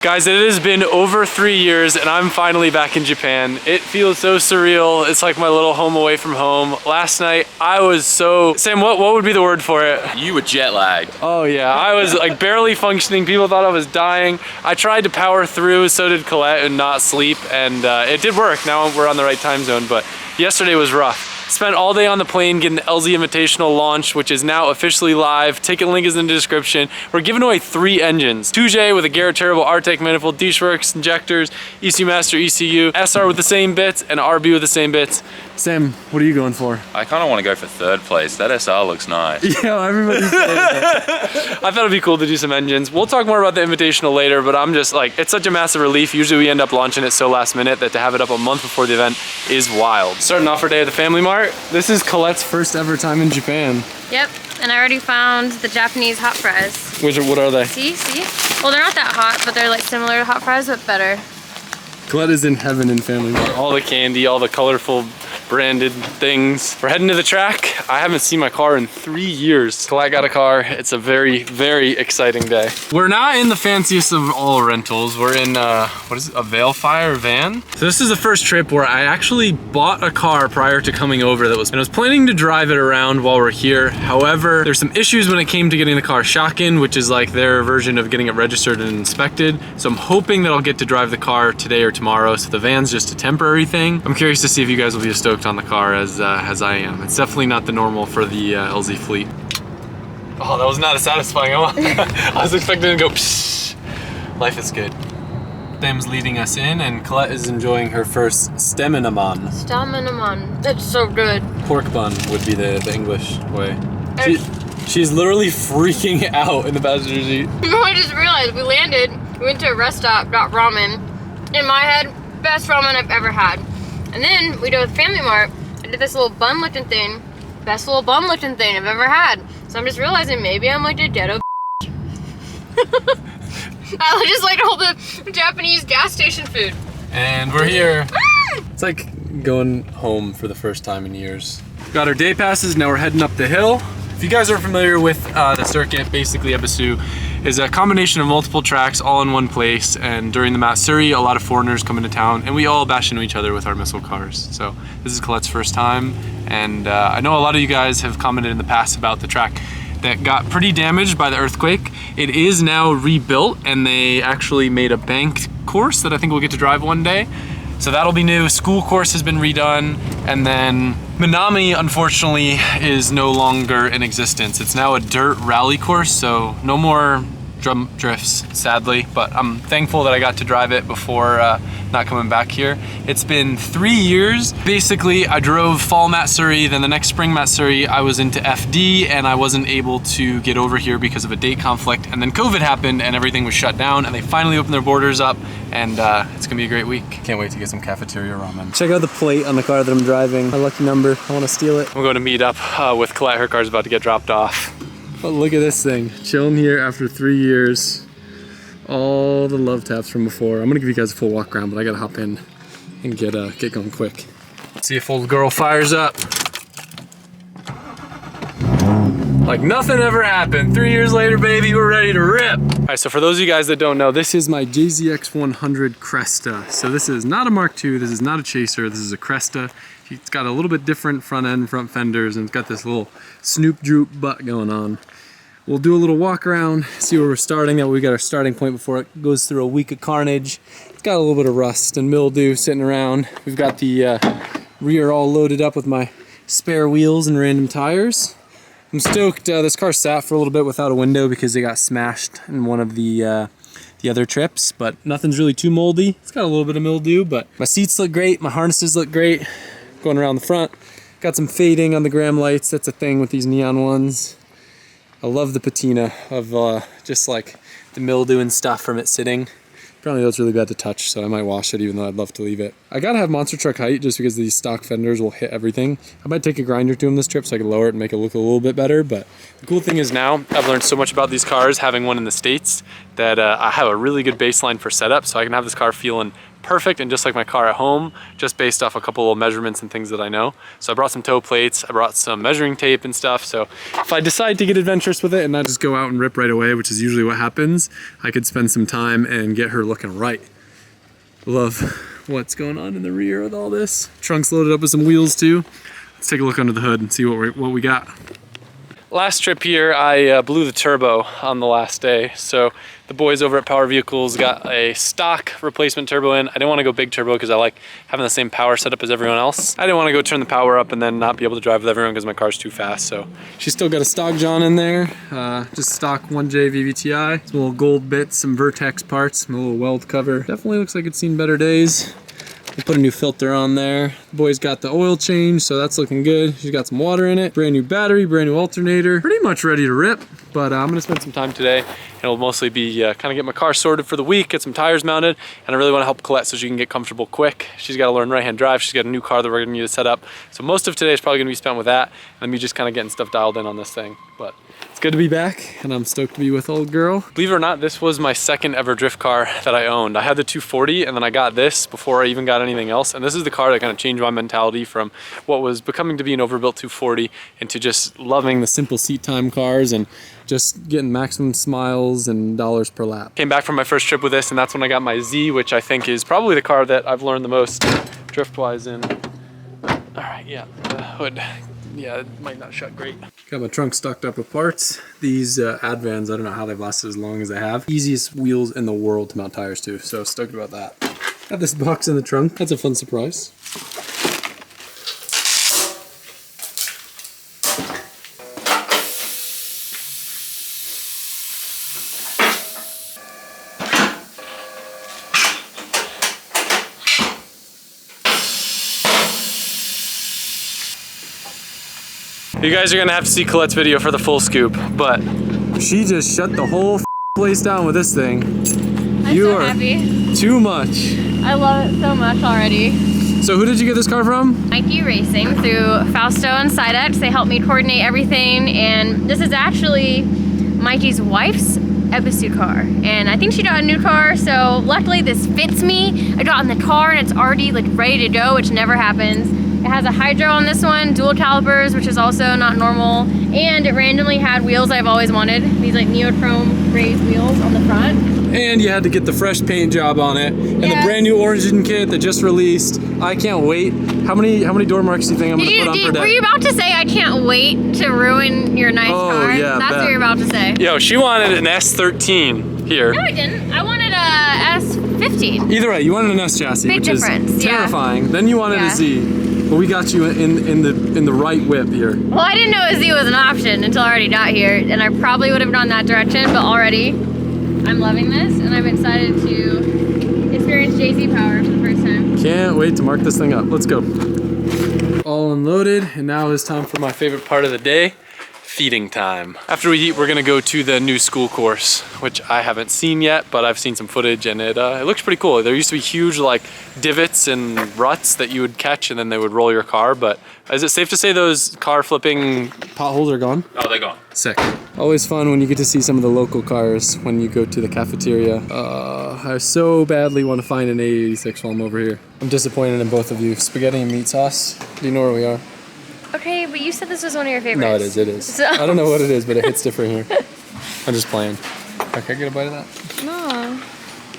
Guys, it has been over 3 years and I'm finally back in Japan. It feels so surreal. It's like my little home away from home. Last night, I was so... Sam, what would be the word for it? You were jet lagged. Oh yeah, I was like barely functioning. People thought I was dying. I tried to power through, so did Colette, and not sleep, and it did work. Now we're on the right time zone, but yesterday was rough. Spent all day on the plane getting the LZ Invitational launch, which is now officially live. Ticket link is in the description. We're giving away 3 engines. 2J with a Garrett Terrible Artec manifold, D-Works injectors, ECU Master ECU, SR with the same bits, and RB with the same bits. Sam, what are you going for? I kind of want to go for 3rd place. That SR looks nice. Yeah, everybody's saying that. I thought it'd be cool to do some engines. We'll talk more about the Invitational later, but I'm just like, it's such a massive relief. Usually we end up launching it so last minute that to have it up a month before the event is wild. Starting off our day at the Family Mart. This is Colette's first ever time in Japan. Yep, and I already found the Japanese hot fries. What are they? See? Well, they're not that hot, but they're like similar to hot fries, but better. Colette is in heaven in Family Mart. All the candy, all the colorful branded things. We're heading to the track. I haven't seen my car in 3 years. Colette got a car. It's a very, very exciting day. We're not in the fanciest of all rentals. We're in, what is it, a Veilfire van? So this is the first trip where I actually bought a car prior to coming over and I was planning to drive it around while we're here. However, there's some issues when it came to getting the car shock-in, which is like their version of getting it registered and inspected. So I'm hoping that I'll get to drive the car today or tomorrow. So the van's just a temporary thing. I'm curious to see if you guys will be as stoked on the car as I am. It's definitely not the normal for the LZ fleet. Oh, that was not as satisfying. I was expecting to go psh. Life is good. Them's leading us in and Colette is enjoying her first Steminaman. Steminaman. That's so good. Pork bun would be the English way. She's literally freaking out in the passenger seat. I just realized we landed, we went to a rest stop, got ramen. In my head, best ramen I've ever had. And then we go to Family Mart. I did this little bun lifting thing. Best little bun lifting thing I've ever had. So I'm just realizing maybe I'm like a ghetto I just like all the Japanese gas station food. And we're here. It's like going home for the first time in years. Got our day passes, now we're heading up the hill. If you guys are familiar with the circuit, basically Ebisu is a combination of multiple tracks all in one place, and during the Matsuri, a lot of foreigners come into town and we all bash into each other with our missile cars. So this is Colette's first time, and I know a lot of you guys have commented in the past about the track that got pretty damaged by the earthquake. It is now rebuilt and they actually made a banked course that I think we'll get to drive one day. So that'll be new. School course has been redone, and then Minami, unfortunately, is no longer in existence. It's now a dirt rally course, so no more drum drifts, sadly, but I'm thankful that I got to drive it before not coming back here. It's been 3 years. Basically, I drove fall Matsuri, then the next spring Matsuri, I was into FD and I wasn't able to get over here because of a date conflict, and then COVID happened and everything was shut down and they finally opened their borders up, and it's gonna be a great week. Can't wait to get some cafeteria ramen. Check out the plate on the car that I'm driving. My lucky number, I wanna steal it. I'm going to meet up with Colette. Her car's about to get dropped off. Oh, look at this thing, chilling here after 3 years. All the love taps from before. I'm gonna give you guys a full walk around, but I gotta hop in and get going quick. Let's see if old girl fires up. Like nothing ever happened. 3 years later, baby, we're ready to rip. All right, so for those of you guys that don't know, this is my JZX 100 Cresta. So this is not a Mark II, this is not a Chaser, this is a Cresta. It's got a little bit different front end, front fenders, and it's got this little snoop droop butt going on. We'll do a little walk around, see where we're starting. That way we got our starting point before it goes through a week of carnage. It's got a little bit of rust and mildew sitting around. We've got the rear all loaded up with my spare wheels and random tires. I'm stoked. This car sat for a little bit without a window because it got smashed in one of the other trips, but nothing's really too moldy. It's got a little bit of mildew, but my seats look great, my harnesses look great. Going around the front, got some fading on the gram lights. That's a thing with these neon ones. I love the patina of just like the mildew and stuff from it sitting. Apparently that's really bad to touch, so I might wash it even though I'd love to leave it. I gotta have monster truck height just because these stock fenders will hit everything. I might take a grinder to them this trip so I can lower it and make it look a little bit better, but the cool thing is now I've learned so much about these cars having one in the States that I have a really good baseline for setup, so I can have this car feeling perfect and just like my car at home, just based off a couple little measurements and things that I know. So I brought some toe plates, I brought some measuring tape and stuff. So if I decide to get adventurous with it and not just go out and rip right away, which is usually what happens, I could spend some time and get her looking right. Love what's going on in the rear with all this. Trunk's loaded up with some wheels too. Let's take a look under the hood and see what we got. Last trip here, I blew the turbo on the last day. So the boys over at Power Vehicles got a stock replacement turbo in. I didn't want to go big turbo because I like having the same power setup as everyone else. I didn't want to go turn the power up and then not be able to drive with everyone because my car's too fast. So she's still got a stock John in there, just stock 1J VVTi, some little gold bits, some Vertex parts, some little weld cover. Definitely looks like it's seen better days. We put a new filter on there. The boys got the oil change, so that's looking good. She's got some water in it. Brand new battery, brand new alternator. Pretty much ready to rip, but I'm gonna spend some time today. It'll mostly be kind of get my car sorted for the week, get some tires mounted, and I really want to help Colette so she can get comfortable quick. She's got to learn right-hand drive. She's got a new car that we're gonna need to set up. So most of today is probably gonna be spent with that, and me just kind of getting stuff dialed in on this thing. But it's good to be back, and I'm stoked to be with old girl. Believe it or not, this was my second ever drift car that I owned. I had the 240, and then I got this before I even got anything else. And this is the car that kind of changed my mentality from what was becoming to be an overbuilt 240 into just loving the simple seat time cars and just getting maximum smiles and dollars per lap. Came back from my first trip with this, and that's when I got my Z, which I think is probably the car that I've learned the most drift-wise in. All right, yeah, the hood. Yeah, it might not shut great. Got my trunk stocked up with parts. These Advans, I don't know how they've lasted as long as they have. Easiest wheels in the world to mount tires to, so stoked about that. Got this box in the trunk. That's a fun surprise. You guys are gonna have to see Colette's video for the full scoop, but she just shut the whole place down with this thing. I'm so happy. Too much. I love it so much already. So who did you get this car from? Mikey Racing through Fausto and Sidex. They helped me coordinate everything, and this is actually Mikey's wife's Ebisu car, and I think she got a new car, so luckily this fits me. I got in the car and it's already like ready to go, which never happens. It has a hydro on this one, dual calipers, which is also not normal, and it randomly had wheels I've always wanted. These like neochrome raised wheels on the front. And you had to get the fresh paint job on it, and the brand new origin kit that just released. I can't wait. How many door marks do you think I'm gonna put on per day? Were you about to say I can't wait to ruin your nice car? Yeah, that's what you're about to say. Yo, she wanted an S13 here. No, I didn't. I wanted a S15. Either way, you wanted an S chassis, Big which difference, is terrifying. Then you wanted a Z. But we got you in the right whip here. Well, I didn't know a Z was an option until I already got here, and I probably would have gone that direction, but already I'm loving this, and I'm excited to experience JZ power for the first time. Can't wait to mark this thing up. Let's go. All unloaded, and now is time for my favorite part of the day. Feeding time. After we eat, we're gonna go to the new school course, which I haven't seen yet, but I've seen some footage and it looks pretty cool. There used to be huge like divots and ruts that you would catch and then they would roll your car, but is it safe to say those car flipping potholes are gone? Oh, they're gone. Sick. Always fun when you get to see some of the local cars when you go to the cafeteria. I so badly want to find an 886 while I'm over here. I'm disappointed in both of you. Spaghetti and meat sauce. Do you know where we are? Okay, but you said this was one of your favorites. No, it is. So. I don't know what it is, but it hits different here. I'm just playing. Okay, can I get a bite of that? No,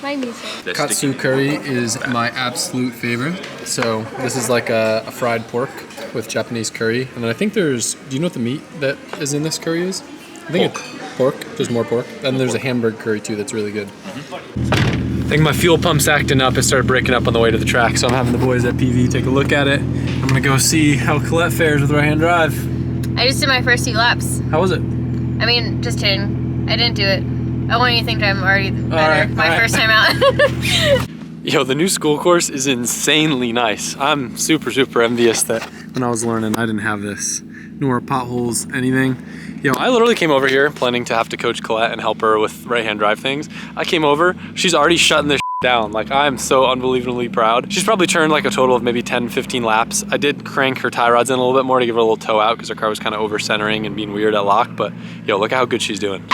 my miso. Katsu curry is my absolute favorite. So this is like a fried pork with Japanese curry. And then I think there's, do you know what the meat that is in this curry is? I think it's pork. There's more pork. And there's a hamburger curry too that's really good. I think my fuel pump's acting up. It started breaking up on the way to the track, so I'm having the boys at PV take a look at it. I'm gonna go see how Colette fares with right-hand drive. I just did my first 2 laps. How was it? I mean, just kidding. I didn't do it. I want you to think I'm already better. My first time out. Yo, the new school course is insanely nice. I'm super envious that when I was learning, I didn't have this. No more potholes, anything. Yo, I literally came over here planning to have to coach Colette and help her with right-hand drive things. I came over, she's already shutting this down. Like, I'm so unbelievably proud. She's probably turned like a total of maybe 10, 15 laps. I did crank her tie rods in a little bit more to give her a little toe out because her car was kind of over centering and being weird at lock, but yo, look at how good she's doing.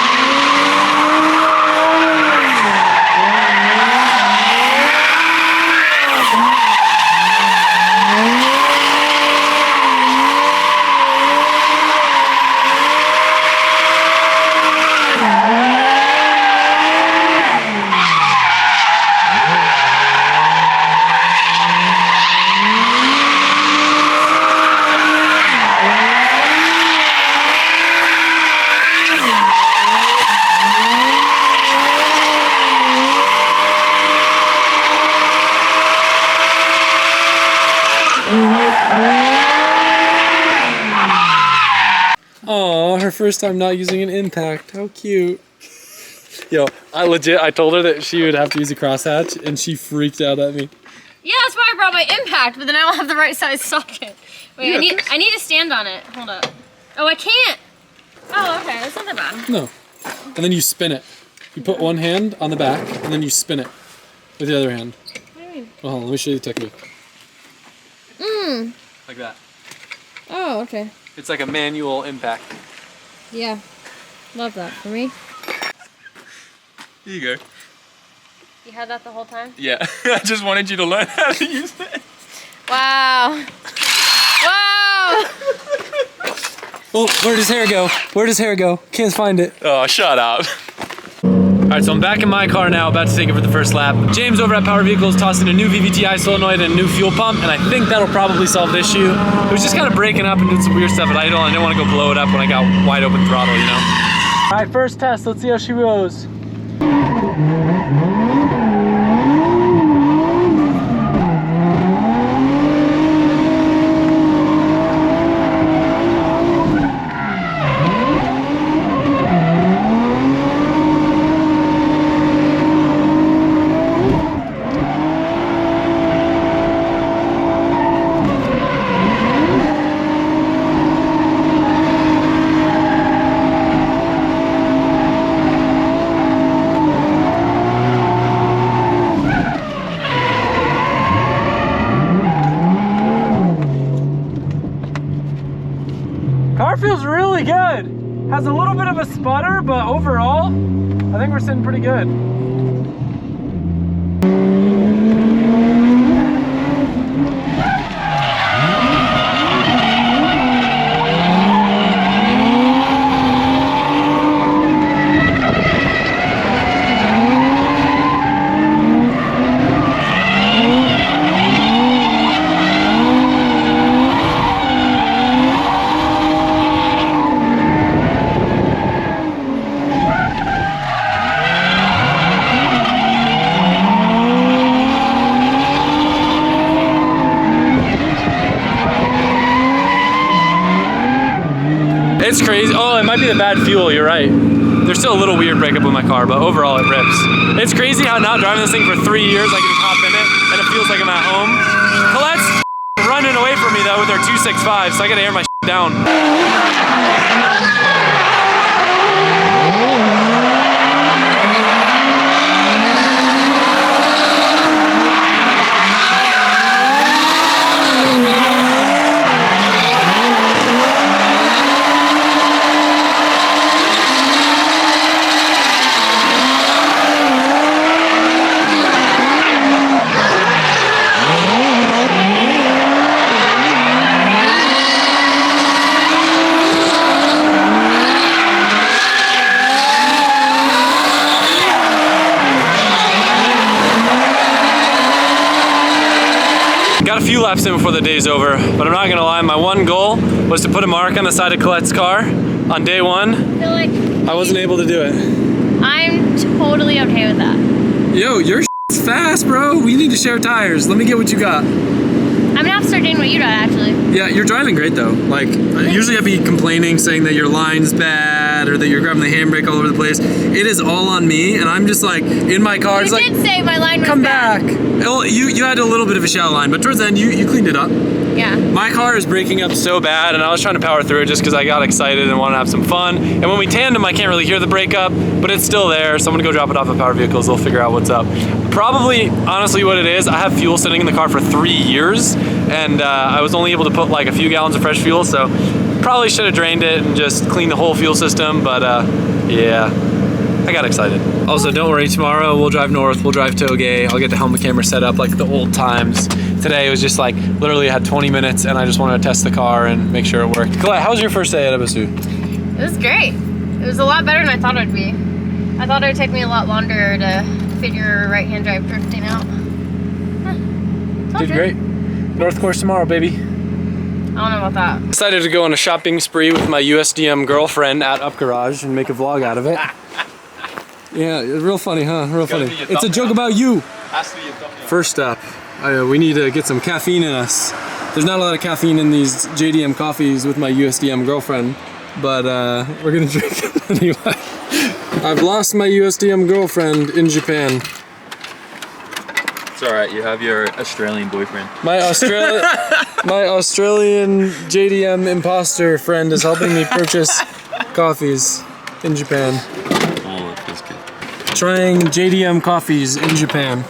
first time not using an impact. How cute. Yo, I told her that she would have to use a crosshatch, and she freaked out at me. Yeah, that's why I brought my impact, but then I don't have the right size socket. Wait, yeah. I need to stand on it. Hold up. Oh, I can't. Oh, okay, that's not that bad. No. And then you spin it. You put one hand on the back, and then you spin it with the other hand. What do you mean? Oh, hold on, let me show you the technique. Like that. Oh, okay. It's like a manual impact. Yeah. Love that for me. Here you go. You had that the whole time? Yeah, I just wanted you to learn how to use it. Wow. Wow! Oh, where'd his hair go? Where'd his hair go? Can't find it. Oh, shut up. All right, so I'm back in my car now, about to take it for the first lap. James over at Power Vehicles tossed in a new VVTi solenoid and a new fuel pump, and I think that'll probably solve the issue. It was just kind of breaking up and doing some weird stuff at idle, and I didn't want to go blow it up when I got wide open throttle, you know? All right, first test, let's see how she goes. Car feels really good. Has a little bit of a sputter, but overall, I think we're sitting pretty good. It's crazy. Oh, it might be the bad fuel, you're right. There's still a little weird breakup with my car, but overall it rips. It's crazy how now driving this thing for 3 years, I can just hop in it and it feels like I'm at home. Colette's running away from me though with her 265, so I gotta air my down. Got a few laps in before the day's over, but I'm not gonna lie, my one goal was to put a mark on the side of Colette's car on day one. I feel like I wasn't able to do it. I'm totally okay with that. Yo, your fast, bro. We need to share tires. Let me get what you got. I'm gonna have to start doing what you got, actually. Yeah, you're driving great though. Like, usually I'd be complaining, saying that your line's bad or that you're grabbing the handbrake all over the place. It is all on me, and I'm just like, in my car, You did say my line was come bad. back. Well, you had a little bit of a shallow line, but towards the end, you cleaned it up. Yeah. My car is breaking up so bad, and I was trying to power through it just because I got excited and wanted to have some fun. And when we tandem, I can't really hear the breakup, but it's still there, so I'm gonna go drop it off at Power Vehicles. They'll figure out what's up. Probably, honestly, what it is, I have fuel sitting in the car for 3 years, and I was only able to put like a few gallons of fresh fuel, so probably should have drained it and just cleaned the whole fuel system, but yeah. I got excited. Also, don't worry, tomorrow we'll drive north, we'll drive Toge, I'll get the helmet camera set up like the old times. Today it was just like, literally I had 20 minutes and I just wanted to test the car and make sure it worked. Colette, how was your first day at Ebisu? It was great. It was a lot better than I thought it would be. I thought it would take me a lot longer to figure right-hand drive drifting out. Huh. Did great. North course tomorrow, baby. I don't know about that. Decided to go on a shopping spree with my USDM girlfriend at Up Garage and make a vlog out of it. Yeah, real funny, huh? Real funny. It's a joke about you. First up, we need to get some caffeine in us. There's not a lot of caffeine in these JDM coffees with my USDM girlfriend, but we're gonna drink it anyway. I've lost my USDM girlfriend in Japan. It's alright, you have your Australian boyfriend. My Australian JDM imposter friend is helping me purchase coffees in Japan. Oh, that's good. Trying JDM coffees in Japan.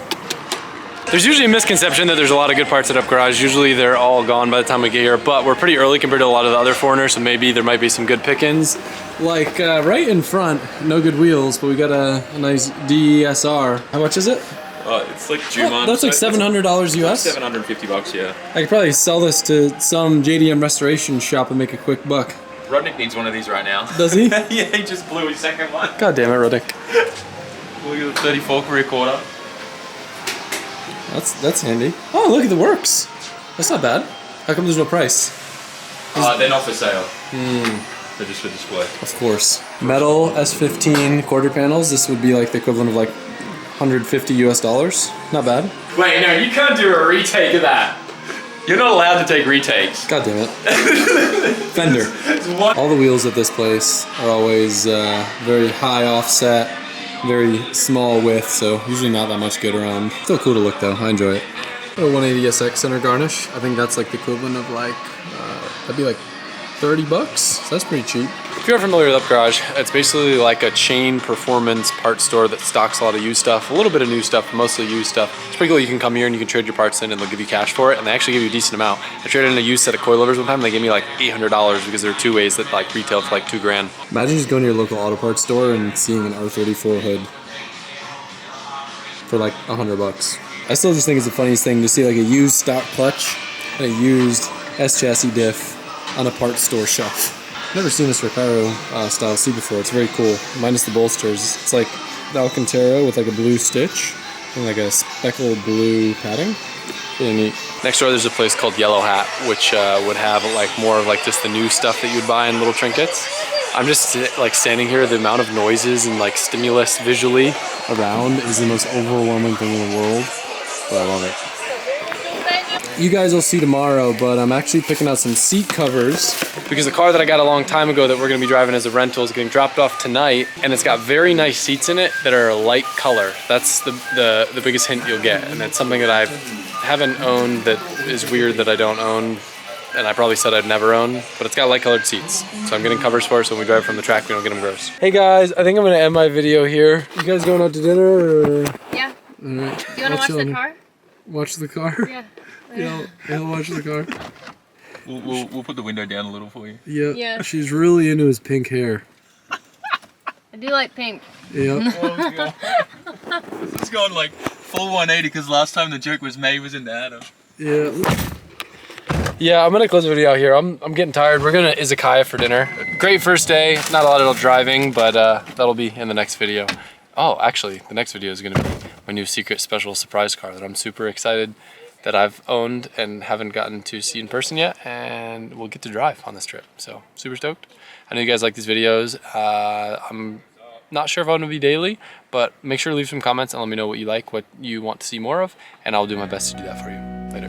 There's usually a misconception that there's a lot of good parts at Up Garage. Usually they're all gone by the time we get here, but we're pretty early compared to a lot of the other foreigners, so maybe there might be some good pickings. Like right in front, no good wheels, but we got a nice DESR. How much is it? It's like Juman. That's like $700 US? $750, yeah. I could probably sell this to some JDM restoration shop and make a quick buck. Rudnick needs one of these right now. Does he? Yeah, he just blew his second one. God damn it, Rudnick. Look at the 34 career quarter. That's handy. Oh, look at the works. That's not bad. How come there's no price? They're not for sale. They're just for display. Of course. Metal S15 quarter panels. This would be like the equivalent of like $150 US. Not bad. Wait, no, you can't do a retake of that. You're not allowed to take retakes. God damn it. Fender. All the wheels at this place are always very high offset, very small width, so usually not that much good around. Still cool to look though, I enjoy it. A 180SX center garnish, I think that's like the equivalent of like, that'd be like $30, so that's pretty cheap. If you're familiar with Up Garage, it's basically like a chain performance parts store that stocks a lot of used stuff, a little bit of new stuff, but mostly used stuff. It's pretty cool. You can come here and you can trade your parts in and they'll give you cash for it, and they actually give you a decent amount. I traded in a used set of coilovers one time and they gave me like $800 because there were two ways that like retail for like $2 grand. Imagine just going to your local auto parts store and seeing an R34 hood for like $100. I still just think it's the funniest thing to see like a used stock clutch and a used S-chassis diff on a parts store shelf. Never seen this Recaro style seat before. It's very cool, minus the bolsters. It's like the Alcantara with like a blue stitch and like a speckled blue padding. Really neat. Next door there's a place called Yellow Hat, which would have like more of like just the new stuff that you'd buy in little trinkets. I'm just like standing here, the amount of noises and like stimulus visually around is the most overwhelming thing in the world, but I love it. You guys will see tomorrow, but I'm actually picking out some seat covers because the car that I got a long time ago that we're gonna be driving as a rental is getting dropped off tonight, and it's got very nice seats in it that are a light color. That's the biggest hint you'll get, and that's something that I haven't owned that is weird that I don't own, and I probably said I'd never own, but it's got light colored seats. So I'm getting covers for it so when we drive from the track we don't get them gross. Hey guys, I think I'm gonna end my video here. You guys going out to dinner or? Yeah. All right. Do you wanna watch the car? Watch the car? Yeah. Yeah, I'll watch the car. We'll put the window down a little for you. Yeah. Yeah. She's really into his pink hair. I do like pink. Yeah. This is going like full 180 because last time the joke was made was into Adam. Yeah. Yeah, I'm gonna close the video out here. I'm getting tired. We're gonna izakaya for dinner. Great first day. Not a lot of driving, but that'll be in the next video. Oh, actually, the next video is gonna be my new secret special surprise car that I'm super excited that I've owned and haven't gotten to see in person yet, and we'll get to drive on this trip. So super stoked. I know you guys like these videos. I'm not sure if I'm gonna be daily, but make sure to leave some comments and let me know what you like, what you want to see more of, and I'll do my best to do that for you. Later.